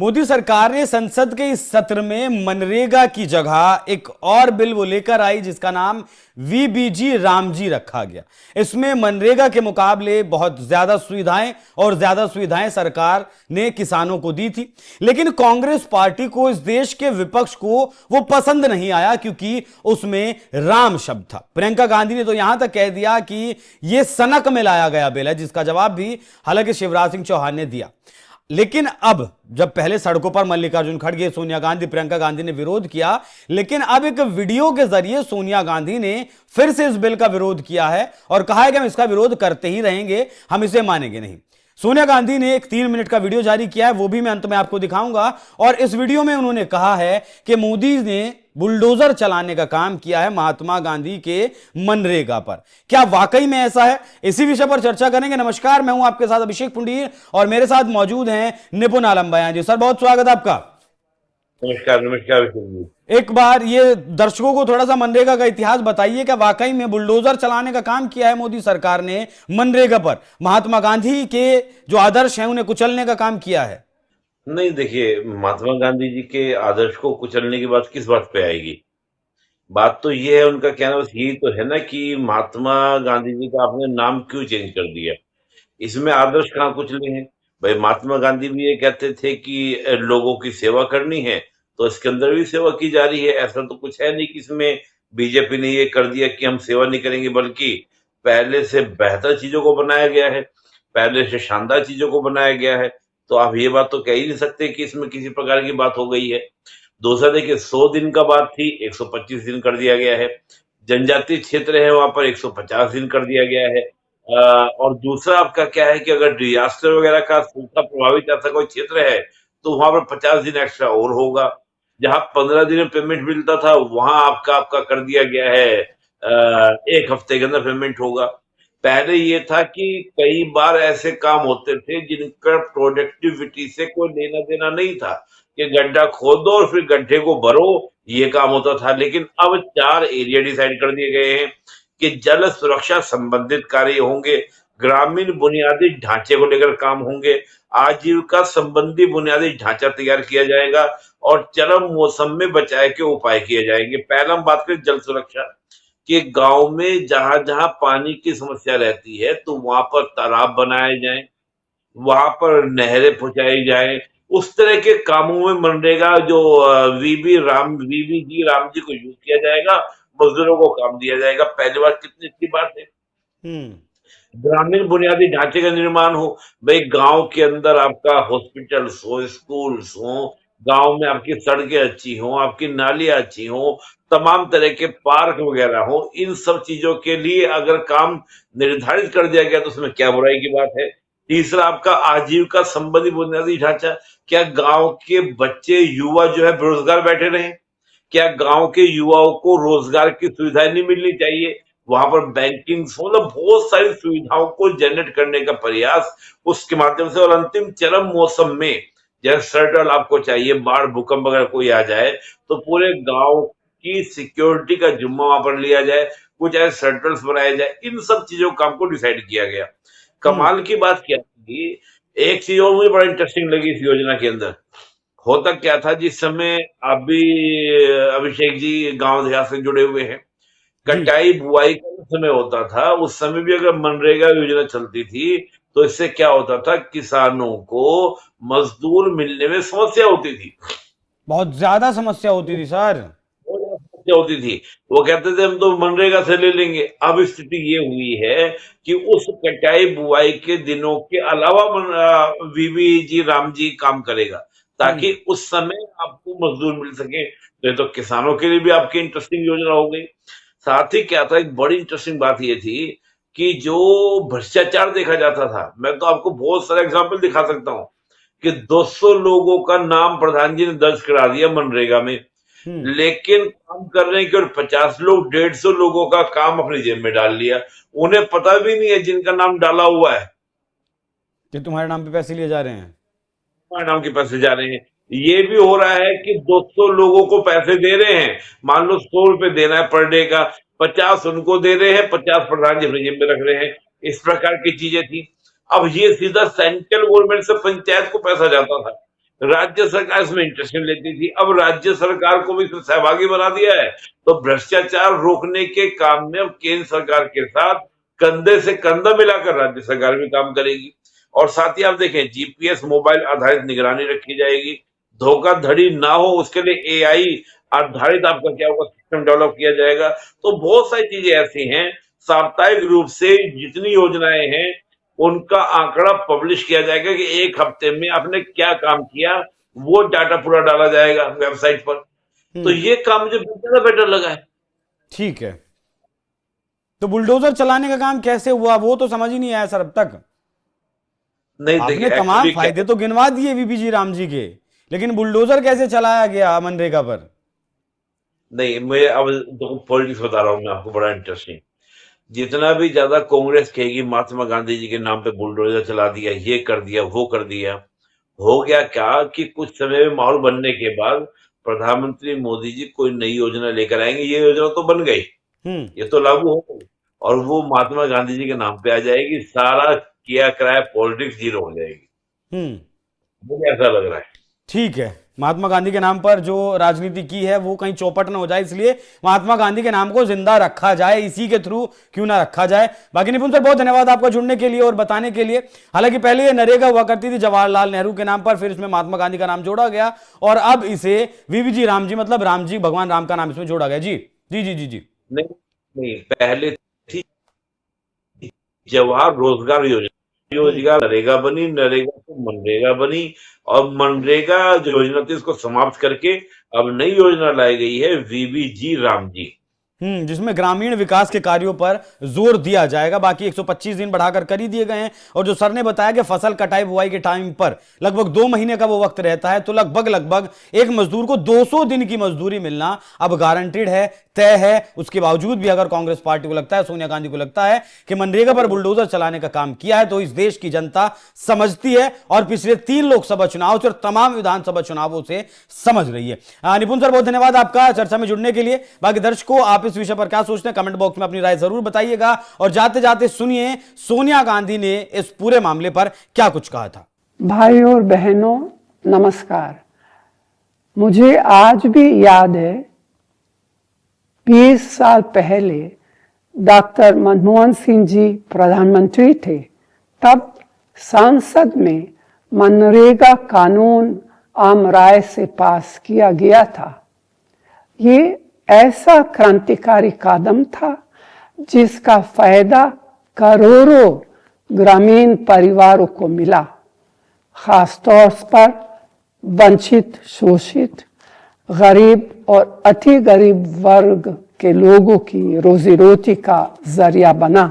मोदी सरकार ने संसद के इस सत्र में मनरेगा की जगह एक और बिल वो लेकर आई जिसका नाम वीबीजी रामजी रखा गया। इसमें मनरेगा के मुकाबले बहुत ज्यादा सुविधाएं सरकार ने किसानों को दी थी, लेकिन कांग्रेस पार्टी को, इस देश के विपक्ष को वो पसंद नहीं आया क्योंकि उसमें राम शब्द था। प्रियंका गांधी ने तो यहां तक कह दिया कि यह सनक में लाया गया बिल है, जिसका जवाब भी हालांकि शिवराज सिंह चौहान ने दिया। लेकिन अब जब पहले सड़कों पर मल्लिकार्जुन खड़गे, सोनिया गांधी, प्रियंका गांधी ने विरोध किया, लेकिन अब एक वीडियो के जरिए सोनिया गांधी ने फिर से इस बिल का विरोध किया है और कहा है कि हम इसका विरोध करते ही रहेंगे, हम इसे मानेंगे नहीं। सोनिया गांधी ने एक 3 मिनट का वीडियो जारी किया है, वो भी मैं अंत में आपको दिखाऊंगा। और इस वीडियो में उन्होंने कहा है कि मोदी ने बुलडोजर चलाने का काम किया है महात्मा गांधी के मनरेगा पर। क्या वाकई में ऐसा है? इसी विषय पर चर्चा करेंगे। नमस्कार, मैं हूं आपके साथ अभिषेक पुंडीर और मेरे साथ मौजूद हैं निपुण आलम बयान जी। सर, बहुत स्वागत आपका। नमस्कार। नमस्कार। एक बार ये दर्शकों को थोड़ा सा मनरेगा का इतिहास बताइए। क्या वाकई में बुलडोजर चलाने का काम किया है मोदी सरकार ने मनरेगा पर? महात्मा गांधी के जो आदर्श हैं उन्हें कुचलने का काम किया है? नहीं, देखिए, महात्मा गांधी जी के आदर्श को कुचलने की बात किस बात पे आएगी? बात तो ये है, उनका कहना बस यही तो है ना कि महात्मा गांधी जी का आपने नाम क्यों चेंज कर दिया। इसमें आदर्श कहाँ कुचले हैं भाई? महात्मा गांधी भी ये कहते थे कि लोगों की सेवा करनी है, तो इसके अंदर भी सेवा की जा रही है। ऐसा तो कुछ है नहीं कि इसमें बीजेपी ने ये कर दिया कि हम सेवा नहीं करेंगे, बल्कि पहले से बेहतर चीजों को बनाया गया है, पहले से शानदार चीजों को बनाया गया है। तो आप ये बात तो कह ही नहीं सकते कि इसमें किसी प्रकार की बात हो गई है। दूसरा, देखिए, 100 दिन का बात थी, 125 दिन कर दिया गया है। जनजातीय क्षेत्र है, वहां पर 150 दिन कर दिया गया है। और दूसरा आपका क्या है कि अगर डिजास्टर वगैरह का सूखा प्रभावित ऐसा कोई क्षेत्र है तो वहां पर 50 दिन एक्स्ट्रा और होगा। जहां 15 दिन में पेमेंट मिलता था वहां आपका आपका कर दिया गया है 1 हफ्ते के अंदर पेमेंट होगा। पहले ये था कि कई बार ऐसे काम होते थे जिनका प्रोडक्टिविटी से कोई लेना देना नहीं था, कि गड्ढा खोदो और फिर गड्ढे को भरो, ये काम होता था। लेकिन अब 4 एरिया डिसाइड कर दिए गए हैं कि जल सुरक्षा संबंधित कार्य होंगे, ग्रामीण बुनियादी ढांचे को लेकर काम होंगे, आजीविका संबंधी बुनियादी ढांचा तैयार किया जाएगा और चरम मौसम में बचाव के उपाय किए जाएंगे। पहला हम बात करें जल सुरक्षा कि गांव में जहां जहां पानी की समस्या रहती है तो वहां पर तालाब बनाए जाएं, वहां पर नहरें पहुंचाई जाएं। उस तरह के कामों में मनरेगा जो वीबी जी राम जी को यूज किया जाएगा, मजदूरों को काम दिया जाएगा। पहली बार कितनी अच्छी बात है। ग्रामीण बुनियादी ढांचे का निर्माण हो भाई, गांव के अंदर आपका हॉस्पिटल्स हो, स्कूल्स हो, गांव में आपकी सड़कें अच्छी हो, आपकी नालियां अच्छी हो, तमाम तरह के पार्क वगैरह हो। इन सब चीजों के लिए अगर काम निर्धारित कर दिया गया तो उसमें क्या बुराई की बात है। तीसरा, आपका आजीविका संबंधी बुनियादी ढांचा। क्या गांव के बच्चे युवा जो है बेरोजगार बैठे रहे? क्या गांव के युवाओं को रोजगार की सुविधाएं नहीं मिलनी चाहिए? वहां पर बैंकिंग, मतलब बहुत सारी सुविधाओं को जनरेट करने का प्रयास उसके माध्यम से। और अंतिम चरम मौसम में जैसे सर्टल आपको चाहिए, बाढ़ भूकंप अगर कोई आ जाए तो पूरे गांव की सिक्योरिटी का जिम्मा वहां पर लिया जाए, कुछ ऐसे सर्टल्स बनाए जाए। इन सब चीजों का काम को डिसाइड किया गया। कमाल की बात क्या थी, एक चीज और मुझे बड़ा इंटरेस्टिंग लगी इस योजना के अंदर। होता क्या था, जिस समय आप भी अभिषेक जी गांव देहात से जुड़े हुए हैं, कटाई बुआई का समय होता था, उस समय भी अगर मनरेगा योजना चलती थी तो इससे क्या होता था, किसानों को मजदूर मिलने में समस्या होती थी। बहुत ज्यादा समस्या होती थी सर। बहुत ज्यादा समस्या होती थी। वो कहते थे हम तो मनरेगा से ले लेंगे। अब स्थिति ये हुई है कि उस कटाई बुआई के दिनों के अलावा वीवी जी राम जी काम करेगा, ताकि उस समय आपको मजदूर मिल सके। तो ये तो किसानों के लिए भी आपकी इंटरेस्टिंग योजना हो गई। साथ ही क्या था, एक बड़ी इंटरेस्टिंग बात ये थी कि जो भ्रष्टाचार देखा जाता था, मैं तो आपको बहुत सारे एग्जाम्पल दिखा सकता हूँ कि 200 लोगों का नाम प्रधान जी ने दर्ज करा दिया मनरेगा में, लेकिन काम कर रहे हैं कि और 50 लोग 150 लोगों का काम अपनी जेब में डाल लिया। उन्हें पता भी नहीं है जिनका नाम डाला हुआ है कि तुम्हारे नाम पे पैसे लिए जा रहे हैं, तुम्हारे नाम के पैसे जा रहे हैं। ये भी हो रहा है कि 200 लोगों को पैसे दे रहे हैं, मान लो 100 रुपए देना है पर डे का, 50 उनको दे रहे हैं, 50 प्रधान जी अपनी जेब में रख रहे हैं। इस प्रकार की चीजें थी। अब ये सीधा सेंट्रल गवर्नमेंट से पंचायत को पैसा जाता था। राज्य सरकार इसमें इंटरेस्ट लेती थी, अब राज्य सरकार को भी सहभागी बना दिया है। तो भ्रष्टाचार रोकने के काम में अब केंद्र सरकार के साथ कंधे से कंधा मिलाकर राज्य सरकार भी काम करेगी। और साथ ही आप देखें, जीपीएस मोबाइल आधारित निगरानी रखी जाएगी, धोखाधड़ी ना हो उसके लिए एआई आधारित आपका क्या होगा सिस्टम डेवलप किया जाएगा। तो बहुत सारी चीजें ऐसी हैं, साप्ताहिक रूप से जितनी योजनाएं हैं उनका आंकड़ा पब्लिश किया जाएगा कि एक हफ्ते में आपने क्या काम किया, वो डाटा पूरा डाला जाएगा वेबसाइट पर। तो ये काम मुझे ज्यादा बेटर लगा है। ठीक है, तो बुलडोजर चलाने का काम कैसे हुआ वो तो समझ ही नहीं आया सर अब तक। नहीं आपने देखिए, तमाम एक्चुअली फायदे तो गिनवा दिए वीबीजी राम जी के, लेकिन बुलडोजर कैसे चलाया गया मनरेगा पर? नहीं, मैं अब पॉलिटिक्स बता रहा हूँ मैं आपको, बड़ा इंटरेस्टिंग। जितना भी ज्यादा कांग्रेस कहेगी महात्मा गांधी जी के नाम पे बुलडोजर चला दिया, ये कर दिया, वो कर दिया, हो गया क्या कि कुछ समय में माहौल बनने के बाद प्रधानमंत्री मोदी जी कोई नई योजना लेकर आएंगे, ये योजना तो बन गई, ये तो लागू हो गई, और वो महात्मा गांधी जी के नाम पे आ जाएगी, सारा किया कराया पॉलिटिक्स जीरो हो जाएगी। मुझे ऐसा लग रहा है। ठीक है, महात्मा गांधी के नाम पर जो राजनीति की है वो कहीं चौपट न हो जाए, इसलिए महात्मा गांधी के नाम को जिंदा रखा जाए, इसी के थ्रू क्यों ना रखा जाए। बाकी निपुण सर बहुत धन्यवाद आपका जुड़ने के लिए और बताने के लिए। हालांकि पहले ये नरेगा हुआ करती थी जवाहरलाल नेहरू के नाम पर, फिर इसमें महात्मा गांधी का नाम जोड़ा गया और अब इसे वीवीजी राम जी मतलब राम जी भगवान राम का नाम इसमें जोड़ा गया। जी जी जी जी जी। नहीं नहीं, पहले थी जवाहर रोजगार योजना, योजना नरेगा बनी, नरेगा से मनरेगा बनी, और मनरेगा जो योजना थी उसको समाप्त करके अब नई योजना लाई गई है वीबीजी राम जी, जिसमें ग्रामीण विकास के कार्यों पर जोर दिया जाएगा। बाकी 125 दिन बढ़ाकर कर ही दिए गए हैं और जो सर ने बताया कि फसल कटाई बुआई के टाइम पर लगभग 2 महीने का वो वक्त रहता है, तो लगभग एक मजदूर को 200 दिन की मजदूरी मिलना अब गारंटीड है, तय है। उसके बावजूद भी अगर कांग्रेस पार्टी को लगता है, सोनिया गांधी को लगता है कि मनरेगा पर बुलडोजर चलाने का काम किया है, तो इस देश की जनता समझती है और पिछले 3 लोकसभा चुनाव से और तमाम विधानसभा चुनावों से समझ रही है। निपुण सर बहुत धन्यवाद आपका चर्चा में जुड़ने के लिए। बाकी दर्शकों आप इस विषय पर क्या सोचते हैं कमेंट बॉक्स में अपनी राय जरूर बताइएगा और जाते जाते सुनिए सोनिया गांधी ने इस पूरे मामले पर क्या कुछ कहा था। भाइयों और बहनों नमस्कार। मुझे आज भी याद है 20 साल पहले डॉक्टर मनमोहन सिंह जी प्रधानमंत्री थे, तब संसद में मनरेगा कानून आम राय से पास किया गया था। ये ऐसा क्रांतिकारी कदम था जिसका फायदा करोड़ों ग्रामीण परिवारों को मिला, खासतौर पर वंचित, शोषित, गरीब और अति गरीब वर्ग के लोगों की रोजी रोटी का जरिया बना।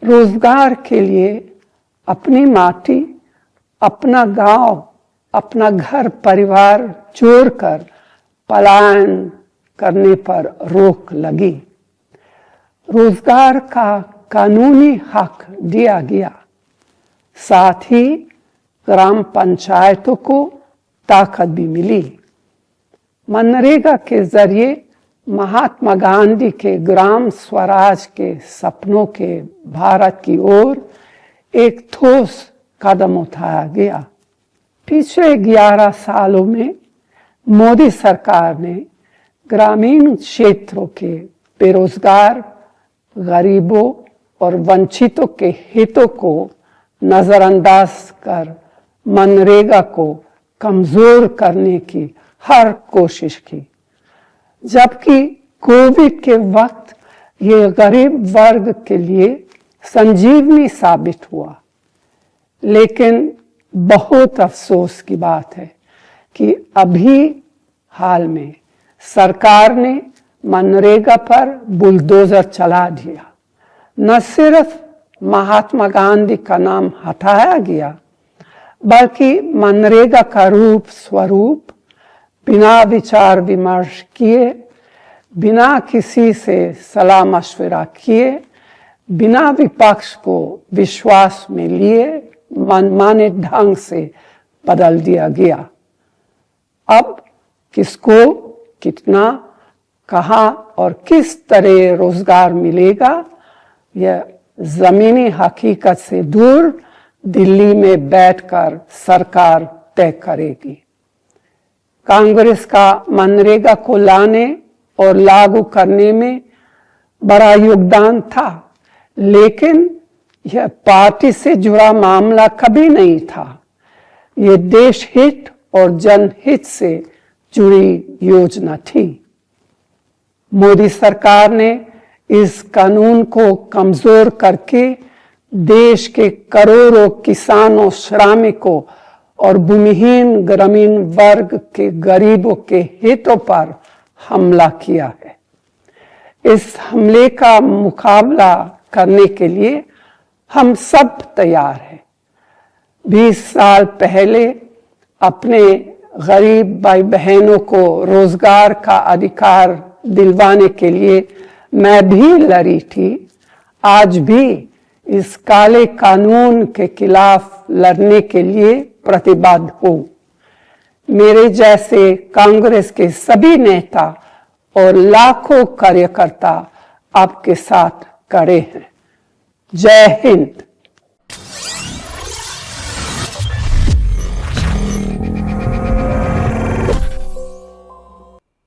रोजगार के लिए अपनी माटी, अपना गांव, अपना घर परिवार छोड़कर पलायन करने पर रोक लगी। रोजगार का कानूनी हक दिया गया, साथ ही ग्राम पंचायतों को ताकत भी मिली। मनरेगा के जरिए महात्मा गांधी के ग्राम स्वराज के सपनों के भारत की ओर एक ठोस कदम उठाया गया। पिछले 11 सालों में मोदी सरकार ने ग्रामीण क्षेत्रों के बेरोजगार, गरीबों और वंचितों के हितों को नजरअंदाज कर मनरेगा को कमजोर करने की हर कोशिश की, जबकि कोविड के वक्त ये गरीब वर्ग के लिए संजीवनी साबित हुआ। लेकिन बहुत अफसोस की बात है कि अभी हाल में सरकार ने मनरेगा पर बुलडोजर चला दिया। न सिर्फ महात्मा गांधी का नाम हटाया गया, बल्कि मनरेगा का रूप स्वरूप बिना विचार विमर्श किए, बिना किसी से सलाह मशवरा किए, बिना विपक्ष को विश्वास में लिए मनमाने ढंग से बदल दिया गया। अब किसको कितना, कहां और किस तरह रोजगार मिलेगा, यह जमीनी हकीकत से दूर दिल्ली में बैठकर सरकार तय करेगी। कांग्रेस का मनरेगा को लाने और लागू करने में बड़ा योगदान था, लेकिन यह पार्टी से जुड़ा मामला कभी नहीं था। यह देश हित और जनहित से जुड़ी योजना थी। मोदी सरकार ने इस कानून को कमजोर करके देश के करोड़ों किसानों, श्रमिकों और भूमिहीन ग्रामीण वर्ग के गरीबों के हितों पर हमला किया है। इस हमले का मुकाबला करने के लिए हम सब तैयार हैं। 20 साल पहले अपने गरीब भाई बहनों को रोजगार का अधिकार दिलवाने के लिए मैं भी लड़ी थी। आज भी इस काले कानून के खिलाफ लड़ने के लिए प्रतिबद्ध हूं। मेरे जैसे कांग्रेस के सभी नेता और लाखों कार्यकर्ता आपके साथ खड़े हैं। जय हिंद।